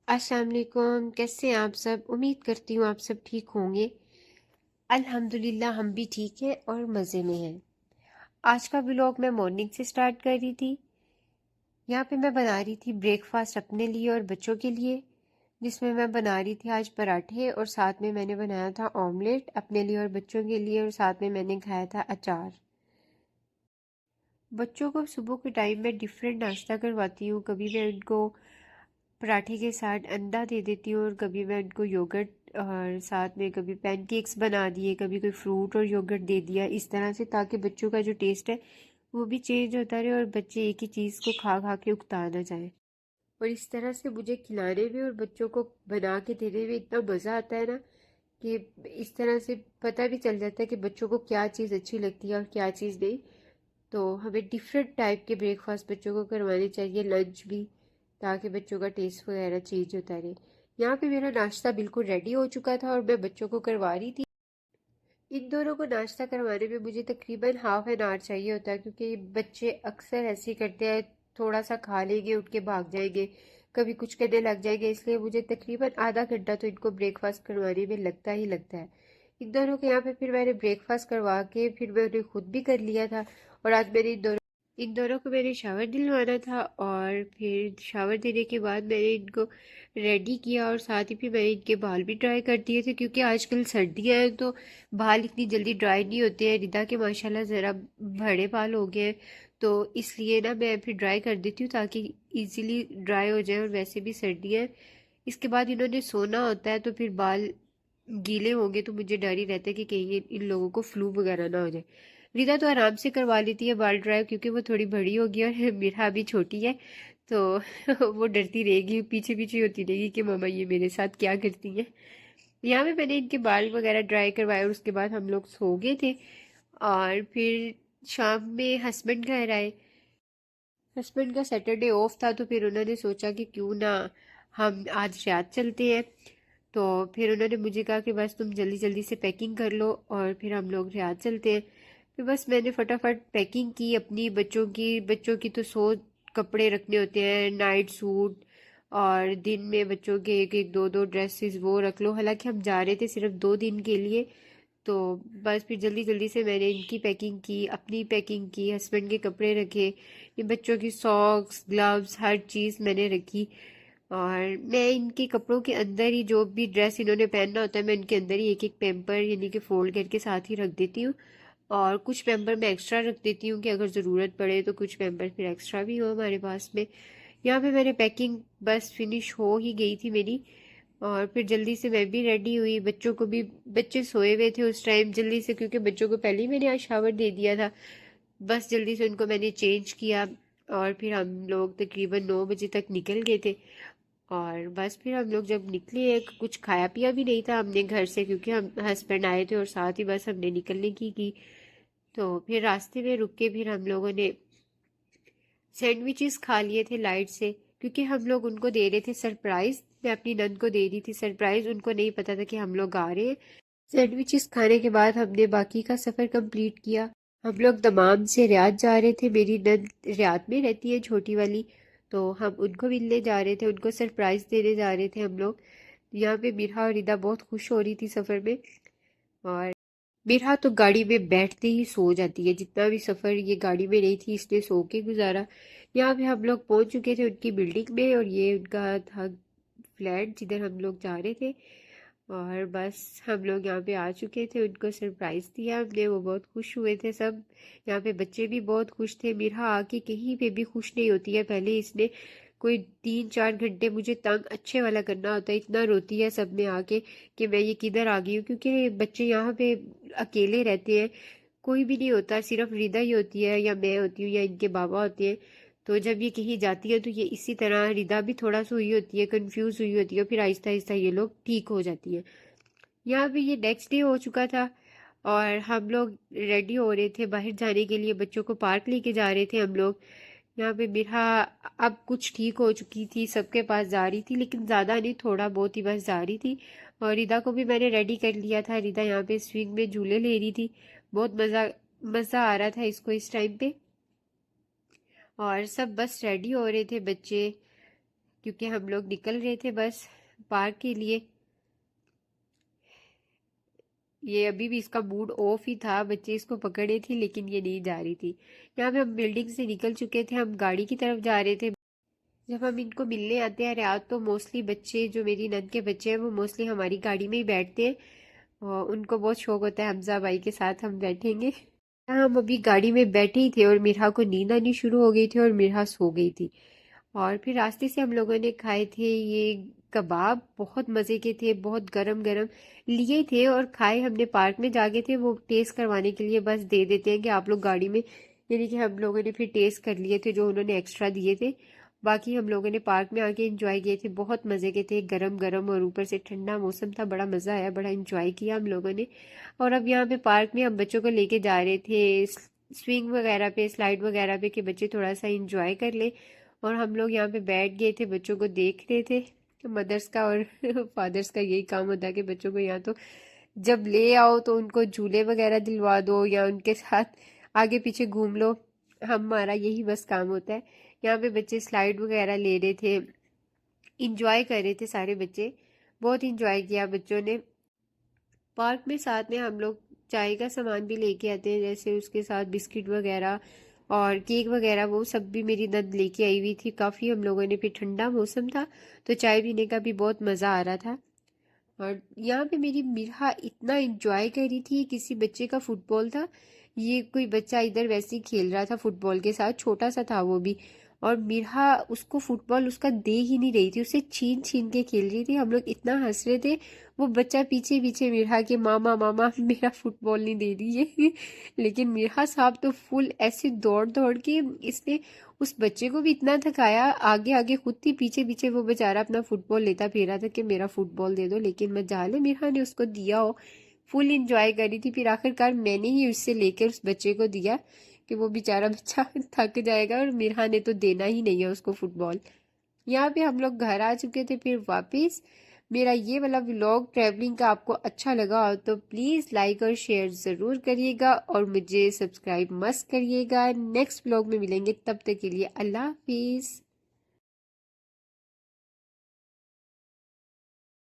अस्सलाम वालेकुम। कैसे हैं आप सब? उम्मीद करती हूँ आप सब ठीक होंगे। अल्हम्दुलिल्लाह हम भी ठीक हैं और मज़े में हैं। आज का व्लॉग मैं मॉर्निंग से स्टार्ट कर रही थी। यहाँ पे मैं बना रही थी ब्रेकफास्ट अपने लिए और बच्चों के लिए, जिसमें मैं बना रही थी आज पराठे और साथ में मैंने बनाया था ऑमलेट अपने लिए और बच्चों के लिए, और साथ में मैंने खाया था अचार। बच्चों को सुबह के टाइम में डिफरेंट नाश्ता करवाती हूँ। कभी मैं उनको पराठे के साथ अंडा दे देती हूँ और कभी मैं उनको योगर्ट और साथ में कभी पैनकेक्स बना दिए, कभी कोई फ्रूट और योगर्ट दे दिया, इस तरह से, ताकि बच्चों का जो टेस्ट है वो भी चेंज होता रहे और बच्चे एक ही चीज़ को खा खा के उकता ना जाए। और इस तरह से मुझे खिलाने में और बच्चों को बना के देने में इतना मज़ा आता है ना, कि इस तरह से पता भी चल जाता है कि बच्चों को क्या चीज़ अच्छी लगती है और क्या चीज़ नहीं। तो हमें डिफरेंट टाइप के ब्रेकफास्ट बच्चों को करवाने चाहिए, लंच भी, ताकि बच्चों का टेस्ट वगैरह चेंज होता रहे। यहाँ पे मेरा नाश्ता बिल्कुल रेडी हो चुका था और मैं बच्चों को करवा रही थी। इन दोनों को नाश्ता करवाने में मुझे तकरीबन हाफ एन आवर चाहिए होता है, क्योंकि बच्चे अक्सर ऐसे ही करते हैं, थोड़ा सा खा लेंगे उठ के भाग जाएंगे, कभी कुछ करने लग जाएंगे, इसलिए मुझे तकरीबन आधा घंटा तो इनको ब्रेकफास्ट करवाने में लगता ही लगता है। इन दोनों के यहाँ पे फिर मैंने ब्रेकफास्ट करवा के फिर मैंने खुद भी कर लिया था। और आज मैंने इन दोनों को मैंने शावर दिलवाना था, और फिर शावर देने के बाद मैंने इनको रेडी किया और साथ ही फिर मैंने इनके बाल भी ड्राई कर दिए थे, क्योंकि आजकल सर्दियाँ हैं तो बाल इतनी जल्दी ड्राई नहीं होते हैं। रिदा के माशाल्लाह ज़रा बड़े बाल हो गए हैं, तो इसलिए ना मैं फिर ड्राई कर देती हूँ ताकि इजीली ड्राई हो जाए। और वैसे भी सर्दियाँ हैं, इसके बाद इन्होंने सोना होता है, तो फिर बाल गीले होंगे तो मुझे डर ही रहता है कि कहीं इन लोगों को फ्लू वगैरह ना हो जाए। रिदा तो आराम से करवा लेती है बाल ड्राई, क्योंकि वो थोड़ी बड़ी होगी और मेरा अभी छोटी है, तो वो डरती रहेगी, पीछे पीछे होती रहेगी कि मम्मा ये मेरे साथ क्या करती है। यहाँ पे मैंने इनके बाल वगैरह ड्राई करवाए और उसके बाद हम लोग सो गए थे। और फिर शाम में हस्बैंड घर आए। हस्बैंड का सैटरडे ऑफ था, तो फिर उन्होंने सोचा कि क्यों ना हम आज रात चलते हैं। तो फिर उन्होंने मुझे कहा कि बस तुम जल्दी जल्दी से पैकिंग कर लो और फिर हम लोग रियाद चलते हैं। फिर बस मैंने फटाफट पैकिंग की अपनी, बच्चों की तो 100 कपड़े रखने होते हैं, नाइट सूट, और दिन में बच्चों के एक एक दो दो ड्रेसेस वो रख लो। हालांकि हम जा रहे थे सिर्फ 2 दिन के लिए, तो बस फिर जल्दी जल्दी से मैंने इनकी पैकिंग की, अपनी पैकिंग की, हस्बैंड के कपड़े रखे, ये बच्चों की सॉक्स ग्लव्स हर चीज़ मैंने रखी। और मैं इनके कपड़ों के अंदर ही जो भी ड्रेस इन्होंने पहनना होता है, मैं इनके अंदर ही एक एक पेम्पर यानी कि फोल्ड करके साथ ही रख देती हूँ। और कुछ पेम्पर मैं एक्स्ट्रा रख देती हूँ कि अगर ज़रूरत पड़े तो कुछ पेम्पर फिर एक्स्ट्रा भी हो हमारे पास में। यहाँ पे मैंने पैकिंग बस फिनिश हो ही गई थी मेरी, और फिर जल्दी से मैं भी रेडी हुई। बच्चों को भी, बच्चे सोए हुए थे उस टाइम, जल्दी से, क्योंकि बच्चों को पहले ही मैंने आज शावर दे दिया था, बस जल्दी से उनको मैंने चेंज किया। और फिर हम लोग तकरीबन 9 बजे तक निकल गए थे। और बस फिर हम लोग जब निकले, कुछ खाया पिया भी नहीं था हमने घर से, क्योंकि हम हस्बैंड आए थे और साथ ही बस हमने निकलने की। तो फिर रास्ते में रुक के फिर हम लोगों ने सैंडविचेस खा लिए थे लाइट से, क्योंकि हम लोग उनको दे रहे थे सरप्राइज। मैं अपनी नंद को दे रही थी सरप्राइज, उनको नहीं पता था कि हम लोग आ रहे हैं। सैंडविचेस खाने के बाद हमने बाकी का सफ़र कंप्लीट किया। हम लोग दमाम से रियाद जा रहे थे, मेरी नंद रियाद में रहती है छोटी वाली, तो हम उनको मिलने जा रहे थे, उनको सरप्राइज देने जा रहे थे हम लोग। यहाँ पे मिरहा और रिदा बहुत खुश हो रही थी सफ़र में। और मिरहा तो गाड़ी में बैठते ही सो जाती है, जितना भी सफ़र ये गाड़ी में रही थी इसने सो के गुजारा। यहाँ पे हम लोग पहुंच चुके थे उनकी बिल्डिंग में, और ये उनका था फ्लैट जिधर हम लोग जा रहे थे। और बस हम लोग यहाँ पे आ चुके थे, उनको सरप्राइज दिया हमने, वो बहुत खुश हुए थे सब। यहाँ पे बच्चे भी बहुत खुश थे। मिरहा आके कहीं पे भी खुश नहीं होती है, पहले इसने कोई 3-4 घंटे मुझे तंग अच्छे वाला करना होता है, इतना रोती है सब में आके कि मैं ये किधर आ गई हूँ, क्योंकि बच्चे यहाँ पे अकेले रहते हैं, कोई भी नहीं होता, सिर्फ रिदा ही होती है या मैं होती हूँ या इनके बाबा होते हैं। तो जब ये कहीं जाती है तो ये इसी तरह, रिदा भी थोड़ा सा हुई होती है, कंफ्यूज हुई होती है, फिर आहिस्ता आहिस्ता ये लोग ठीक हो जाती है। यहाँ पे ये नेक्स्ट डे हो चुका था और हम लोग रेडी हो रहे थे बाहर जाने के लिए, बच्चों को पार्क लेके जा रहे थे हम लोग। यहाँ पे मिरहा अब कुछ ठीक हो चुकी थी, सबके पास जा रही थी, लेकिन ज़्यादा नहीं, थोड़ा बहुत ही बस जा रही थी। और रिदा को भी मैंने रेडी कर लिया था, रिदा यहाँ पे स्विंग में झूले ले रही थी, बहुत मज़ा मज़ा आ रहा था इसको इस टाइम पे। और सब बस रेडी हो रहे थे बच्चे क्योंकि हम लोग निकल रहे थे बस पार्क के लिए। ये अभी भी इसका मूड ऑफ ही था, बच्चे इसको पकड़े थी लेकिन ये नहीं जा रही थी। यहाँ पे हम बिल्डिंग से निकल चुके थे, हम गाड़ी की तरफ जा रहे थे। जब हम इनको मिलने आते हैं रात तो मोस्टली बच्चे, जो मेरी नंद के बच्चे हैं, वो मोस्टली हमारी गाड़ी में ही बैठते हैं और उनको बहुत शौक होता है हमजा भाई के साथ हम बैठेंगे। हम अभी गाड़ी में बैठे ही थे और मिरहा को नींद आनी शुरू हो गई थी और मिरहा सो गई थी। और फिर रास्ते से हम लोगों ने खाए थे ये कबाब, बहुत मज़े के थे, बहुत गरम गरम लिए थे और खाए हमने पार्क में जाके थे। वो टेस्ट करवाने के लिए बस दे देते हैं कि आप लोग गाड़ी में, यानी कि हम लोगों ने फिर टेस्ट कर लिए थे जो उन्होंने एक्स्ट्रा दिए थे। बाकी हम लोगों ने पार्क में आके एंजॉय किए थे, बहुत मज़े के थे, गरम गरम और ऊपर से ठंडा मौसम था, बड़ा मज़ा आया, बड़ा एंजॉय किया हम लोगों ने। और अब यहाँ पे पार्क में हम बच्चों को लेके जा रहे थे स्विंग वगैरह पे, स्लाइड वगैरह पे, कि बच्चे थोड़ा सा इंजॉय कर ले। और हम लोग यहाँ पे बैठ गए थे, बच्चों को देख रहे थे। मदर्स का और फादर्स का यही काम होता है कि बच्चों को यहाँ तो जब ले आओ तो उनको झूले वगैरह दिलवा दो या उनके साथ आगे पीछे घूम लो, हमारा यही बस काम होता है। यहाँ पे बच्चे स्लाइड वगैरह ले रहे थे, इंजॉय कर रहे थे सारे बच्चे, बहुत इंजॉय किया बच्चों ने। पार्क में साथ में हम लोग चाय का सामान भी लेके आते हैं, जैसे उसके साथ बिस्किट वगैरह और केक वगैरह, वो सब भी मेरी नंद लेके आई हुई थी काफ़ी। हम लोगों ने, फिर ठंडा मौसम था तो चाय पीने का भी बहुत मज़ा आ रहा था। और यहाँ पे मेरी मिरहा इतना एंजॉय कर रही थी, किसी बच्चे का फुटबॉल था, ये कोई बच्चा इधर वैसे ही खेल रहा था फुटबॉल के साथ, छोटा सा था वो भी, और मिरहा उसको फुटबॉल उसका दे ही नहीं रही थी, उसे छीन छीन के खेल रही थी। हम लोग इतना हंस रहे थे, वो बच्चा पीछे पीछे मिरहा के, मामा मामा मेरा फुटबॉल नहीं दे रही है लेकिन मिरहा साहब तो फुल ऐसे दौड़ दौड़ के, इसने उस बच्चे को भी इतना थकाया, आगे आगे खुद थी, पीछे पीछे वो बेचारा अपना फुटबॉल लेता फिर रहा था कि मेरा फुटबॉल दे दो, लेकिन मैं जाले मिरहा ने उसको दिया हो, फुल इंजॉय करी थी। फिर आखिरकार मैंने ही उससे लेकर उस बच्चे को दिया कि वो बेचारा बच्चा थक जाएगा, और मिरहा ने तो देना ही नहीं है उसको फुटबॉल। यहाँ पे हम लोग घर आ चुके थे फिर वापस। मेरा ये वाला व्लॉग ट्रैवलिंग का आपको अच्छा लगा हो तो प्लीज़ लाइक और शेयर ज़रूर करिएगा और मुझे सब्सक्राइब मस्त करिएगा। नेक्स्ट व्लॉग में मिलेंगे, तब तक के लिए अल्लाह हाफिज़।